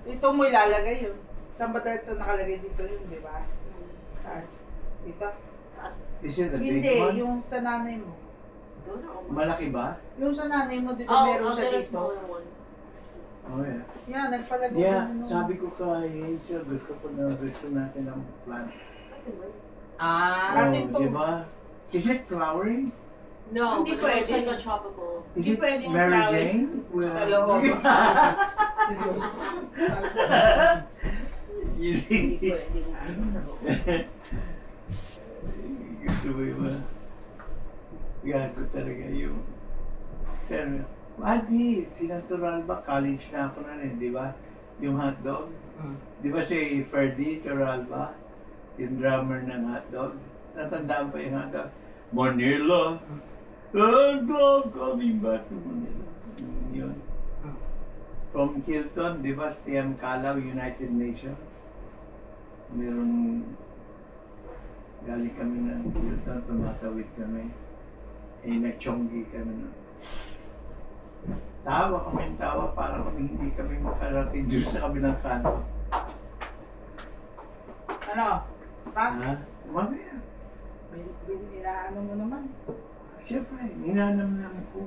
Ito mo ilalagay yun. Saan ba ito nakalagay dito yun, di ba? Saan? Dito? Is it a big Hindi, one? yung sa nanay mo. Malaki ba? Yung sa nanay mo, di ba meron siya dito? Oh, yeah. Yan, nagpalagay Yeah, din nung... sabi ko kay Hazel, gusto natin ng plant. Ah, Oh, di ba? Is it flowering? No, Hindi but it's pwede. like a tropical. Is Hindi it pwedeng Mary flowering. Jane? Well, Sa loob. Hindi pwede. Gusto mo ba? Gago talaga yung... Sir, Adi, sinatural ba? College na ako na rin, di ba? Yung hotdog. Di ba si Ferdy Toralba? Yung drummer ng hotdog. Natandaan pa yung hotdog. Manila. Hotdog coming back to Manila. Yun. From Hilton, di ba? TM Calaw, United Nations. Meron galing kami ng Hilton, tumatawid kami. Eh, nagchonggi kami nun. Tawa kami ng tawa para kami hindi kami makarating dun sa kabilang kanto. Ano? Ha? Ha? Mamaya. Inaano mo naman. Siyempre, ninanam ko.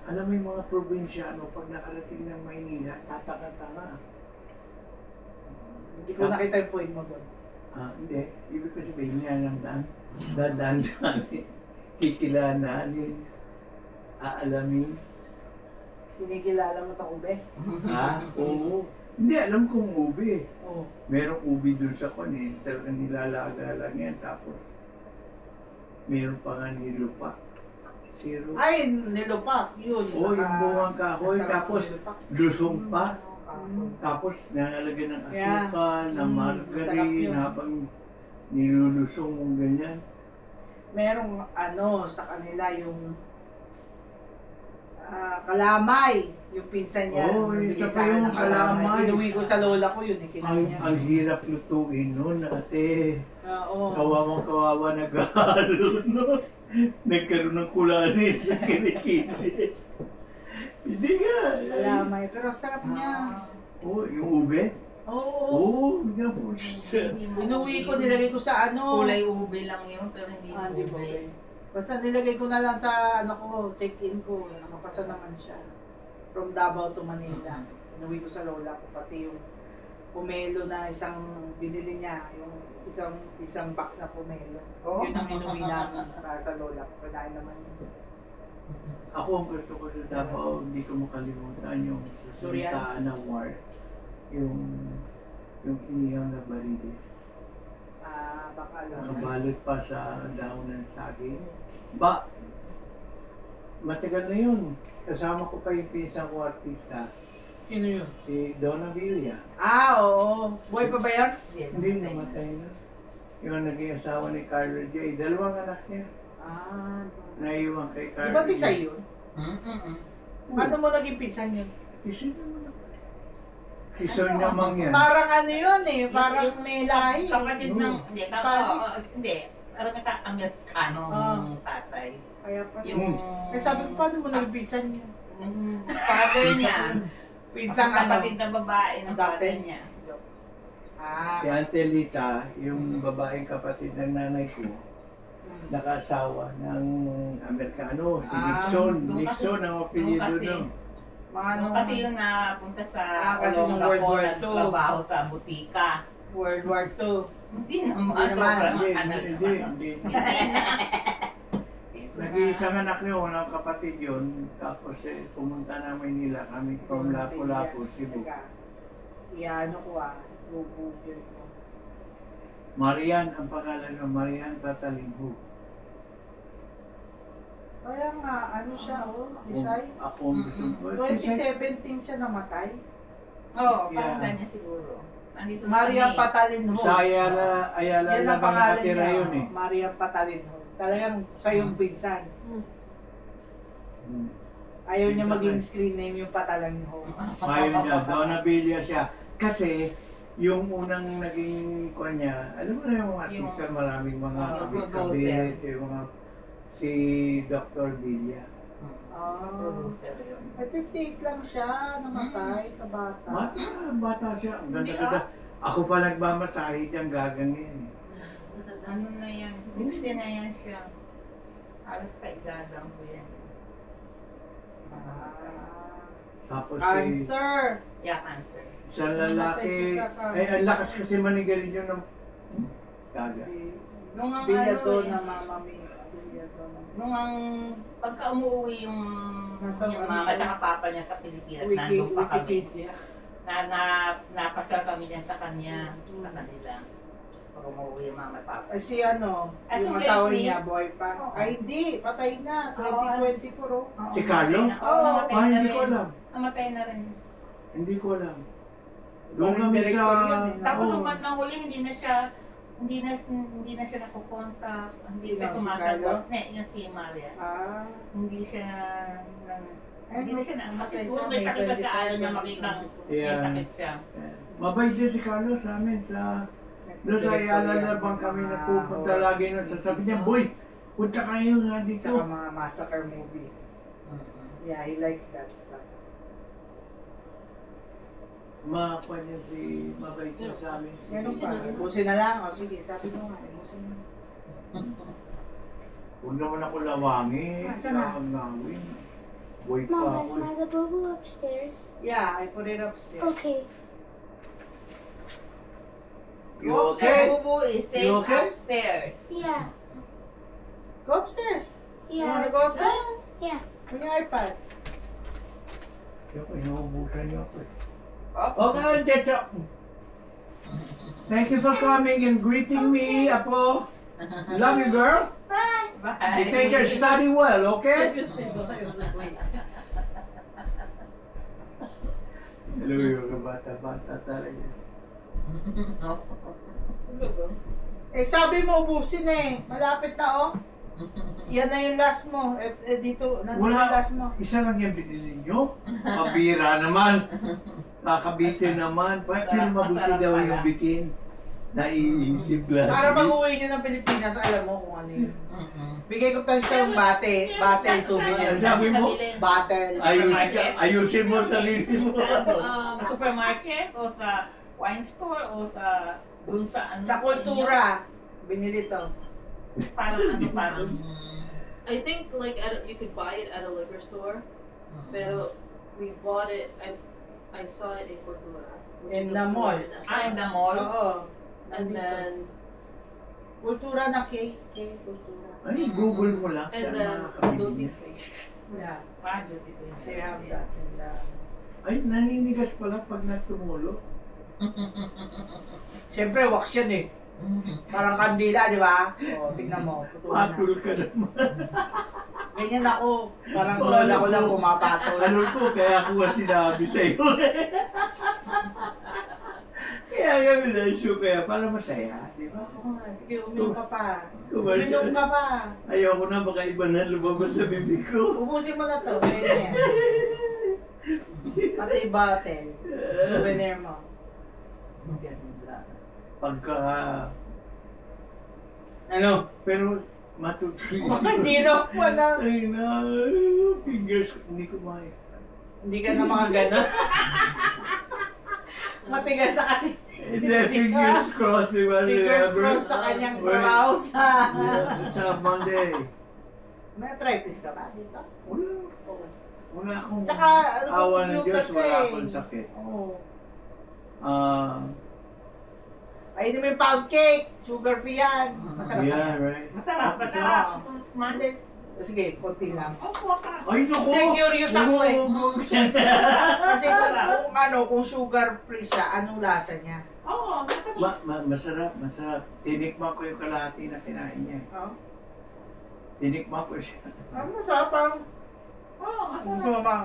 Alam mo yung mga probinsyano, pag nakarating ng Maynila, tataka-taka. Hindi ko nakita yung point mo doon. Hindi. Ibig ko sabihin, ninanam. Dadaan-daan. Kikilananin. Aalamin. Kinikilala mo ito, ube? Ha? Oo. Hindi, alam kong ubi. Oo. Merong ubi dun sa kon eh. Talagang nilalaga lang yan. Tapos, meron pa nga nilupa. Zero. Ay, nilupak. Yun. Oo, yung bungang kahoy. Ang sarap Tapos, ng nilupak. lusong pa. Mm. Tapos, nilalagyan ng Yeah. asukal, ng Mm, masarap margarine, yun. habang nilulusong mong ganyan. Merong ano sa kanila yung kalamay. Yung pinsan niya. Oo, nagbigay isa sa pa akin yung ng kalamay. kalamay. Inuwi ko sa lola ko yun. Kinain niya. Ang hirap lutuin nun, ate. Oo. Kawawang-kawawa nag-ahalo, no? Nagkaroon ng kulani sa kilikili. Hindi nga. Kalamay. Pero sarap niya. Oo, yung ube? Oo. Oo, nga po. Inuwi ko, nilagay ko sa ano. Kulay ube lang yun, pero hindi Di ba? ube. Basta nilagay ko na lang sa ano ko, check-in ko. Nakapasa naman siya. From Davao to Manila. Inuwi ko sa lola ko. Pati yung pomelo na isang binili niya. Yung isang box na pomelo. Yun ang inuwi namin para sa lola ko. Kailangan naman yun. Ako ang gusto ko sa Davao, hindi ko makalimutan yung Surian? salitaan ng war. Yung inihaw na barilis. Baka lang. Nakabalot pa sa daon ng saging. Ba, matagal na yun. Kasama ko pa yung pinsan ko artista, Sino yun? si Donna Villa. Oo. Buhay pa ba yun? Hindi namatay na. Yung naging asawa ni Carla J. Dalawang anak niya. Naiwan kay Di Carla ba tisay yun? Ano mo naging pinsan yun? Isoy naman ako. Isoy namang yan. Parang ano yun eh. Parang may lahi. Kapatid ng, hindi, Spanish. hindi. Parang Amerikanong tatay. Kaya pa. Yung, Kaya sabi ko, paano mo naging pinsan yun? father niya, Pinsan ang kapatid na babae ng father niya. Si Auntie Lita, yung babaeng kapatid ng nanay ko, nakasawa ng Amerikano, si Nixon. doon kasi- Nixon ang apelyido doon kasi- nun. Mga ano, Kasi yung napunta sa kasi nung Olongapo, World War II. nagtrabaho sa butika. World War II. Hindi naman, Hindi naman. sobrang Hindi, ano hindi, naman. hindi. Hindi. Nag-iisang anak niyo, walang kapatid yun. Tapos pumunta na Maynila kami from Lapu-Lapu, Cebu. Iano ko Google ko. Marian, ang pangalan ng Marian Catalingho. Kaya nga, ano siya, Bisay? Ako ang gusto ko. 2017 siya namatay. Oo, Yeah. parang ganyan siguro. Nandito Maria kami. Patalinho. Sa Ayala Yan lang ang pangalan nakatira niya. yun eh. Maria Patalinho. Talagang sa yung pinsan. Hmm. Ayaw niya maging screen name yung Patalinho. Ayaw niya, Donna Villa siya. Kasi, yung unang naging kuha niya, alam mo na yung mga artista, maraming mga yung kabit-kabit, yung mga si Dr. Villa. Producer yun. Ay, 58 lang siya, namatay, kabata. Bata siya. Ang Hindi, ganda-ganda. Ako pa nagmamasahe niyang gagangin. Ano na yan? 60 na yan siya. Halos kaigadang ko yan. Tapos Cancer! Yeah, cancer. sa Namatay lalaki, siya sa cancer. ay ang lakas kasi manigarilyo ng gaga. Nung ang Bilyado ano na eh, mama mi. Bilyado na. nung ang pagka umuwi yung Nasa yung ano mama siya? at papa niya sa Pilipinas, Wiki, nandun pa kami. Wikipedia. Napasyal kami din sa kanya, sa kanila. Pag umuwi yung mama at papa. Ay si ano, Ah, yung so asawa lately- niya, boy pa. Oo. Ay hindi, patay na, 2024 oh. Oo, Si Carlo? Oo, namatay na Hindi rin. ko alam. Namatay na rin. Hindi ko alam. Doon Parang kami sa... director yun eh, no? Tapos Oo. ang bandang huli, hindi na siya nakukontak, hindi Sino, siya si sumasagot. Yung si Maria. Ah, Hindi siya hindi na siya na, Patay siguro siya, may May sakit na siya, 25 ayaw niya yan. makitang may Yeah. sakit siya. Mabait siya si Carlos sa amin sa... Doon sa Ayala Labang kami napupunta lagi nun. Sasabi niya, boy, punta kayo nga Saka dito. mga massacre movie. Yeah, he likes that stuff. Makuha niya si... Mabait siya sa amin. Meron pa. Ibusin na lang. O sige, sabi mo nga, ibusin na. Huwag naman ako lawangin. Saan na? Kagawin. Boy pa Mama, ako. is my Labubu upstairs? Yeah, I put it upstairs. Okay. You Oops, okay? Sa bubu is safe You okay? upstairs. Yeah. Go upstairs. You Yeah. wanna go outside? Yeah. Bring your iPad. Ako, inuubusan niyo ako. Oh, Okay, Tito. Thank you for coming and greeting me, Apo. Love you, girl. Bye. You take care. Study well, okay? Hello, yung bata-bata talaga. Eh, sabi mo, ubusin eh. Malapit na, oh. Yan na yung last mo. Dito, nandun Wala. yung last mo. Isa lang yung binili nyo? Pabira naman. Kakabitin naman. Pero mabuti Masarap daw pala. yung bitin. Naiisip lang. Para pag-uwi nyo ng Pilipinas, alam mo kung ano yun. Bigay ko tayo sa yung bate. Bate and souvenir. Sabi mo, Bate. ayusin mo sarili mo. Saan doon? Sa supermarket o sa wine store o sa dun sa ano? Sa kultura, binili to. Parang ano, parang I think like you could buy it at a liquor store, pero we bought it. I saw it in Cultura, which In is the a store mall. in in Aspen. the mall. Oo. And then Kultura na cake. Kultura. Ay, Google mo lang. and saan then sa makakabili duty niya. free. Yeah. Duty free. They have that in the... Ay, naninigas pala pag natumulo. Siyempre, wax yun eh. Parang kandila, di ba? O, tignan mo. Putulan na. Patul ka naman. Ganyan ako. Parang lola ko lang pumapatol. Ano ko, kaya ako nga sinabi sa'yo. Kaya kami na-show kaya para masaya, di ba? Oo nga, sige, uminom ka pa. Commercial. Uminom ka pa. Ayoko na, baka iba na lumabas sa bibig ko. Ubusin mo na to. Ganyan. Pati yung bottle. Souvenir mo. Ganda. Pagka... Ano, pero matutuloy. Hindi na po na. Ay na, fingers ko, hindi ko maya. Hindi ka na mga gano'n. Matigas na kasi. Hindi, fingers crossed, di ba? Fingers crossed sa kanyang Wala. brow sa... Yeah, sa Monday. May arthritis ka ba dito? Wala. Oo. Wala akong Tsaka, ano, awa ng computer Diyos, ka wala eh. akong sakit. Oo. Ah, Ayun yung pound cake. Sugar free yan. Masarap yeah, yan. right. Masarap, masarap. Monday. Sige, konti lang. Opo ka. Ay, naku! Hindi, curious ako eh. Kasi Masarap. kung sugar free siya, anong lasa niya? Oo, matamis. Masarap, masarap. Tinikma ko yung kalahati na kinain niya. Oh? Tinikma ko siya. Ano masarap parang... Oo, Gusto masarap. mo ba?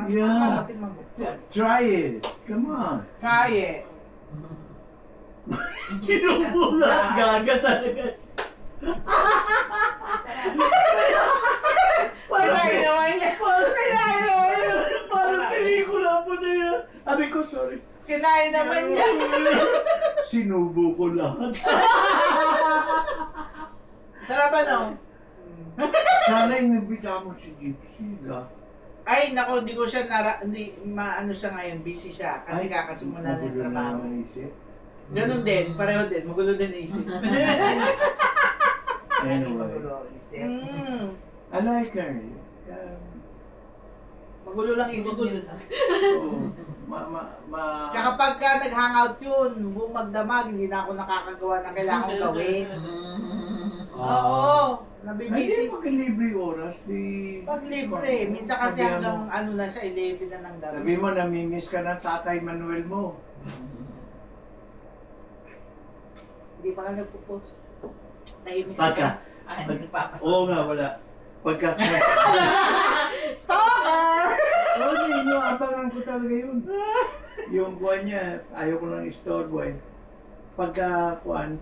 Yeah. Tingnan mo. Try it. Come on. Try it. Sinubula. Gaga talaga. Kinain naman niya. Kinain naman niya. Parang pelikula po na yan. Sabi ko, sorry. Kinain naman niya. Sinubo ko lahat. Sarap ano? Sana yung nabita mo si Gypsy, ha? Ay, nako, hindi ko siya hindi maano siya ngayon, busy siya kasi kakasimula na yung magulo na trabaho. naman isip. Ganun din, pareho din, magulo din ang isip. Anyway, Magulo ang isip. I like her. Magulo lang isip Magulo niya. lang. Tsaka pagka nag-hangout yun, buong magdamag, hindi na ako nakakagawa ng kailangan kong gawin. Oo, Hindi nabibisi. makilibre oras. Pag libre, minsan kasi Sabihan hanggang mo- ano na siya, 11 na ng gabi. Sabi mo, namimiss ka ng tatay Manuel mo. Hindi pa ka nagpo-post. Tahimik Pagka. siya. Ay, hindi nagpapasok. Oo nga, wala. Pagka... Stalker! Oo, abangan ko talaga yun. Yung kuwan niya, ayaw ko lang istorbo eh. Pagka kuwan,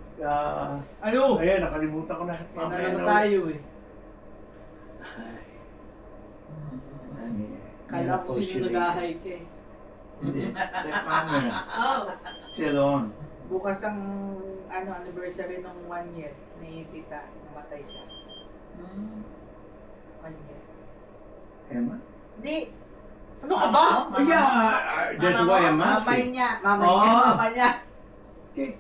Ano? ayan, nakalimutan ko na. Yan na Mamaya naman na- tayo eh. Ay, ano eh. Kala ko sino nag-hike eh. Hindi, sa camera. Oh. Still on. Bukas ang anniversary ng 1 year ni tita. Namatay siya. 1 year. Emma? Hindi. Ano ka ba? Oh, yeah, that's why I'm Mamay asking. niya. Mamay Oh. niya. Mama niya. Okay.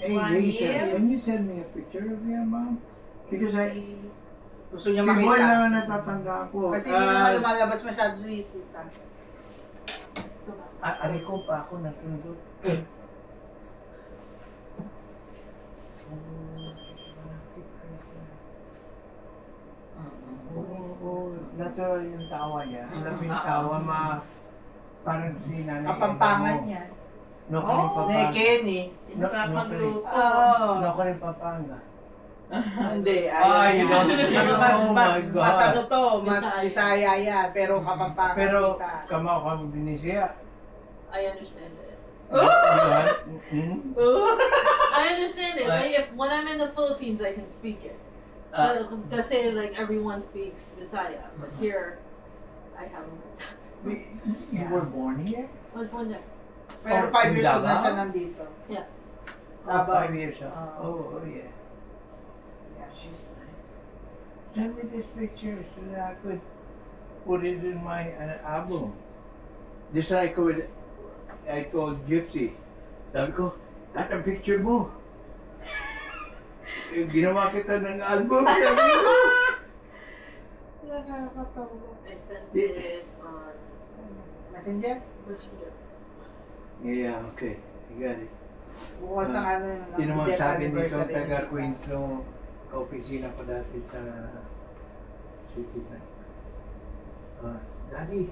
Hey, One Hazel, year? can you send me a picture of your mom? Because Gusto niya si Boy makita. lang ang natatanda ko. Kasi hindi naman lumalabas masyado si tita. Ari ko pa ako nasunod. Oo, natural yung tawa niya. Alam mo yung tawa parang si nanay. Kapampangan niya. No ka rin Ni papanga. Kenny. Nakapagluto. Oo. No ka rin papanga. Hindi. Ah, you don't. Oh Mas my God. mas ano to, mas Bisaya. Bisaya yan. Pero kapampangan Pero kita. kamao ka mo binisiya. I understand it. Hmm? I understand it. But- Like if when I'm in the Philippines, I can speak it. Kasi like everyone speaks Bisaya, but here I haven't. You were born here? Was born there. Pero Oh, 5 years old na Davao? siya nandito. Yeah. Oh, Davao. 5 years old. Oh. Oh, yeah. Yeah, she's nice. Send me this picture so that I could put it in my album. Just like I told Gypsy. Sabi ko, lahat ang picture mo. Ginawa kita ng album. Sabi ko. I sent it on Messenger? Messenger. Yeah, okay. I got it. Bukas ang ano yun. Sino mo death sa akin dito, anniversary taga nila. Queens, no, ka-opisina ko dati sa City Bank. Daddy,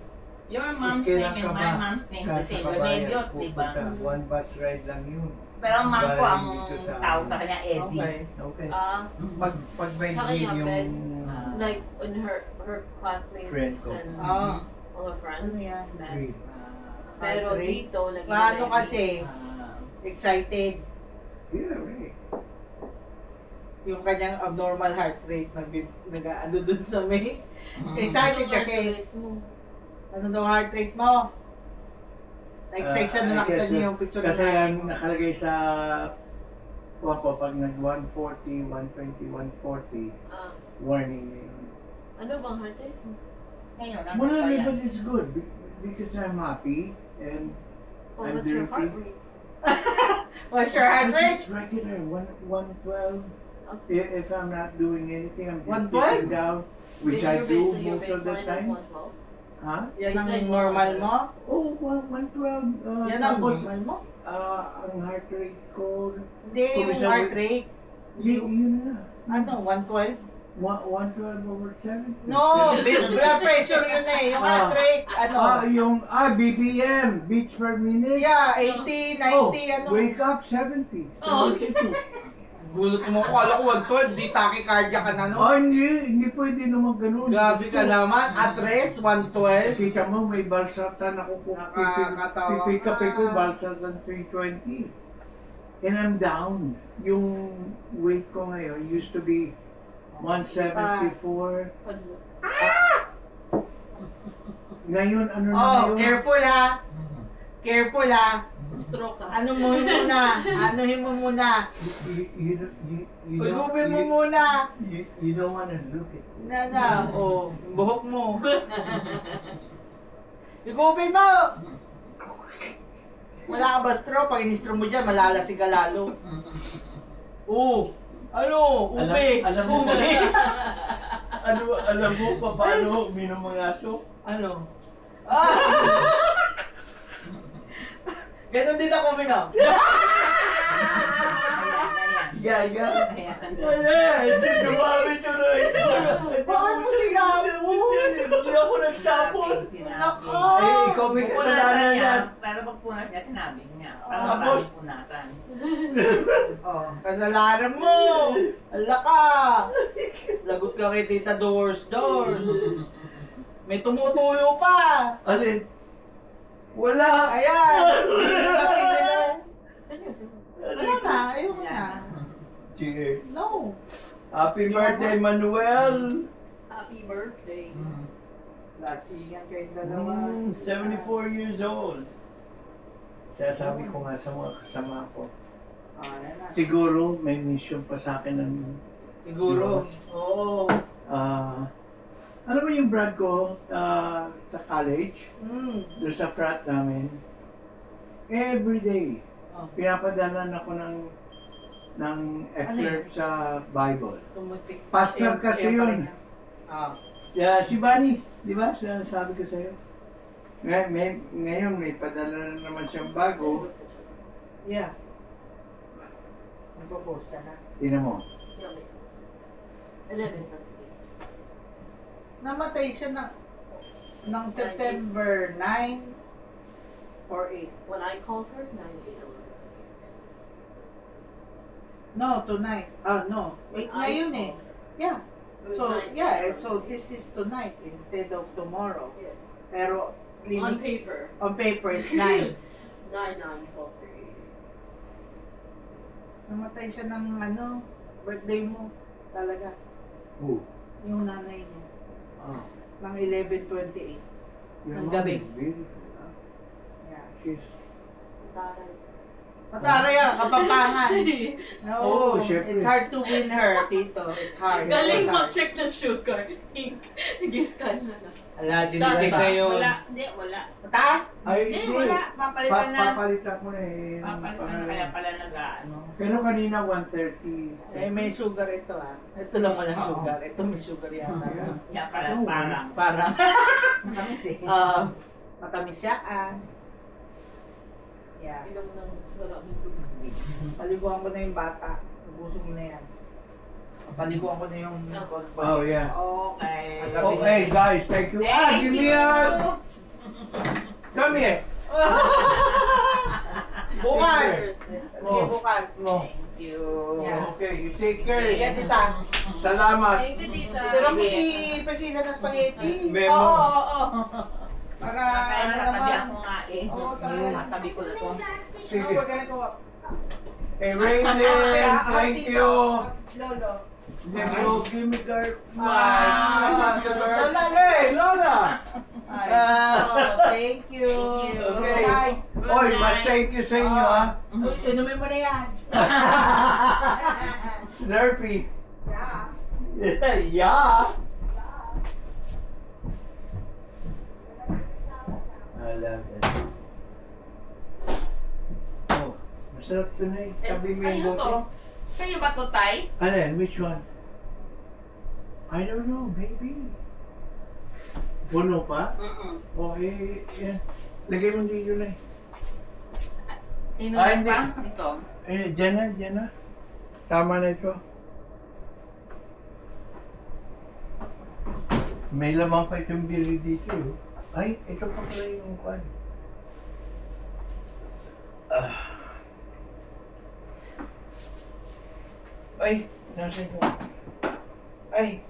Your mom's kailan name ka and ba my mom's name the sa same. kabayan, Remedios, di ba? pupunta, one bus ride lang yun. Pero ang mom ko, ang Galing dito sa- tawag sa kanya, Eddie. Okay. Okay. Pag may Sa need kanya, yung like when her classmates Friend ko. and Ah. all her friends Ano yan? it's met. grade. Pero Heartbreak. dito naging Paano ready. kasi, excited. Yeah, right. Yung kanyang abnormal heart rate nag-ano dun sa may. Excited Ano kasi, rate mo? ano daw heart rate mo? Na-excite siya nung I nakita guess niya yung picture Kasi ng ang nakalagay sa ko pag nag 140, 120, 140, Ah, warning na yun. ano bang heart rate mo? Ngayon, ang Well, yan. but it's good because I'm happy and Oh, I'm what's your dirty. heart rate? What's your heart rate? It's regular, 112. Okay. If I'm not doing anything, I'm just 112? sitting down, which Your I do your most of the baseline is time. 112? Huh? Yan ang Baseline mo, normal okay. mo? Oh, 112. Yan ang Tapos, normal mo? ang heart rate ko, Hindi, yung Kumisa- heart rate. yun na. Ano, 112? 112 over 7. No, blood pressure yun eh. Yung heart rate, ano? Yung, BPM, beats per minute. Yeah, 80, 90, ano. Wake up, 70. Oh. 72. Gulot mo ko, alam ko 112, di tachycardia ka na, no? Hindi pwede naman ganun. Grabe ka naman, at rest, 112. Kita mo, may balsatan ako Nakakatawa pipikape ka. ko, balsatan 320. And I'm down. Yung weight ko ngayon used to be 174. Ano? Ngayon, ano na Oh, ngayon? careful ha. Careful ha. Stroke ka. Anuhin mo muna. Anuhin mo muna. You Pagupin mo muna. you don't wanna look at it. Nana, oh, buhok mo. Igupin mo! Wala ka ba straw? Pag in-straw mo dyan, malalasig ka lalo. Oo. Ano? Ube. Alam mo ba? Ube. Alam mo pa paano uminom ng aso? Ano? Ah! Ganon din ako minom. Ayan, Gaga. ayan. Hindi, dumami tuloy. Bakit mo tinapon? Hindi ako nagtapon. Nako. Eh, ikaw may kasalanan yan. Pero pag punas niya, tinabing niya. Para Tapos? maraming punasan. Oh, kasalanan mo. Ala ka. Lagot ka kay Tita Doors. May tumutulo pa. Alin? Wala. Ayan. Kasi nila. Wala na. Ayoko na. Sige. No. Happy birthday, Manuel. Happy birthday. Lasingan kayong dalawa. 74 years old. Kaya sabi ko nga sa mga kasama ko, Ah, yan na. siguro may mission pa sa akin ng Siguro. Oo. ano ba yung brad ko sa college, doon sa frat namin, every day, Oh. pinapadalan ako ng excerpt sa Bible. Tumutik. Pastor kasi yun. Ah. Yeah, si Bunny, di ba? Sabi ko sa'yo. Ngayon may padala na naman siyang bago. Yeah. Magpo-post ka na. Tingnan mo. 11. Namatay siya ng September 9 or 8. When I called her, 9 No, tonight. No. 8 na yun eh. Yeah. So, yeah. So, this is tonight instead of tomorrow. Yeah. Pero, On paper. on paper, it's 9. 9, 9, 12, 3. Namatay siya ng birthday mo. Talaga. Oh. Yung nanay niya. Ah. Ng 11/28. Your Ang mom gabi. is beautiful. Yeah. She's... Taray. Mataray yan, kapampangan. No, Oo, syempre. it's hard to win her, Tito. It's hard. Galing It's hard. mag-check ng sugar. Nag-scan na na. Ala, ginicheck Taas na ba? yun. Wala, hindi, wala. Mataas? Ay, Hindi, hindi. wala. Papalitan na. Papalitan ko na eh. Papalitan na kaya pala nag-ano. Pero kanina 1:30. Eh, may sugar ito Ito lang walang Oo. sugar. Ito may sugar yata. Kaya pala Oo. parang. Parang, Matamis eh. matamis siya Yeah. Inom ng wala mong tubig. Paliguan ko na yung bata. Ubusog mo na yan. Paliguan ko na yung... Oh, yeah. Okay. Okay, guys, thank you. Give me a... Come here. Bukas! Oh. Sige, bukas. No. Thank you. Yeah. Okay, you take care. Sige, tita. Salamat. Thank you, tita. Tira mo si Presida ng spaghetti. Memo. Oo. Para Kaya ano nakatabi naman. ako nga eh. Oo, tayo. Nakatabi ko na to. Sige. Huwag ganito. Hey, Raymond, thank you. Lolo. Thank you. Give me girl. Ah, Lola. Hey, Lola. Thank you. Okay. Bye. Oy, mas thank you sa inyo, ha? Uy, inumin mo na yan. Slurpee. Yeah. Yeah. I love it. Oh, masarap to na eh. Tabi mo yung Ano to? bote. Sa'yo ba to, Tay? Alin, which one? I don't know, baby. Puno pa? Oh, yan. Lagay mo dito na eh. Inumin hindi. pa? Ito. Diyan na. Tama na ito. May lamang pa itong bili dito. Ay, ito pa pala yung kwan. Ay, nasa ito. Ay,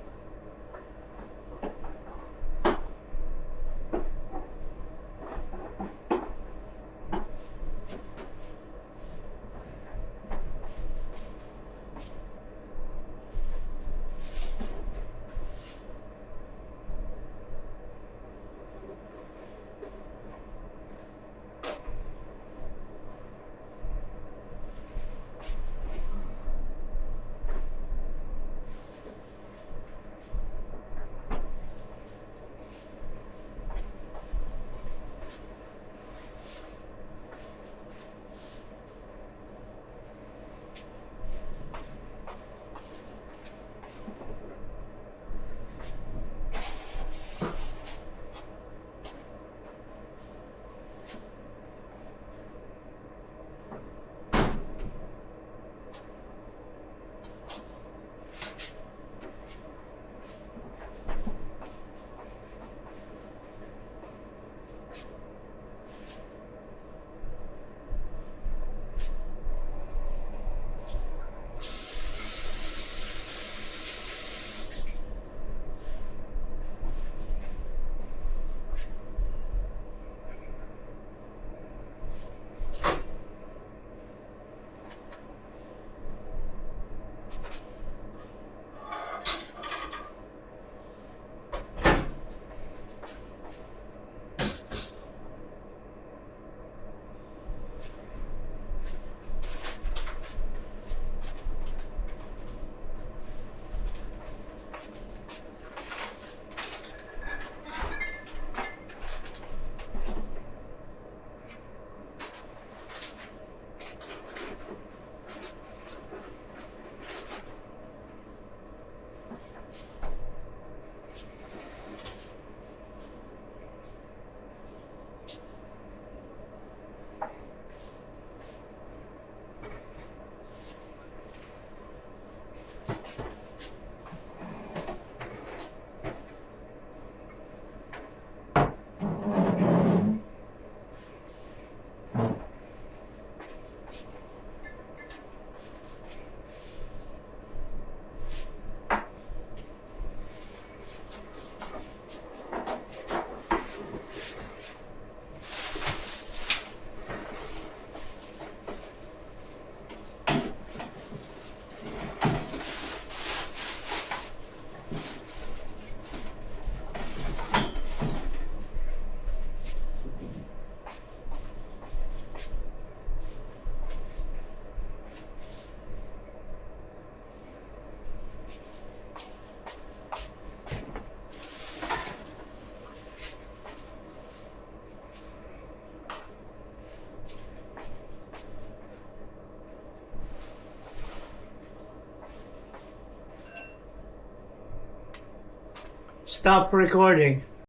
Stop recording.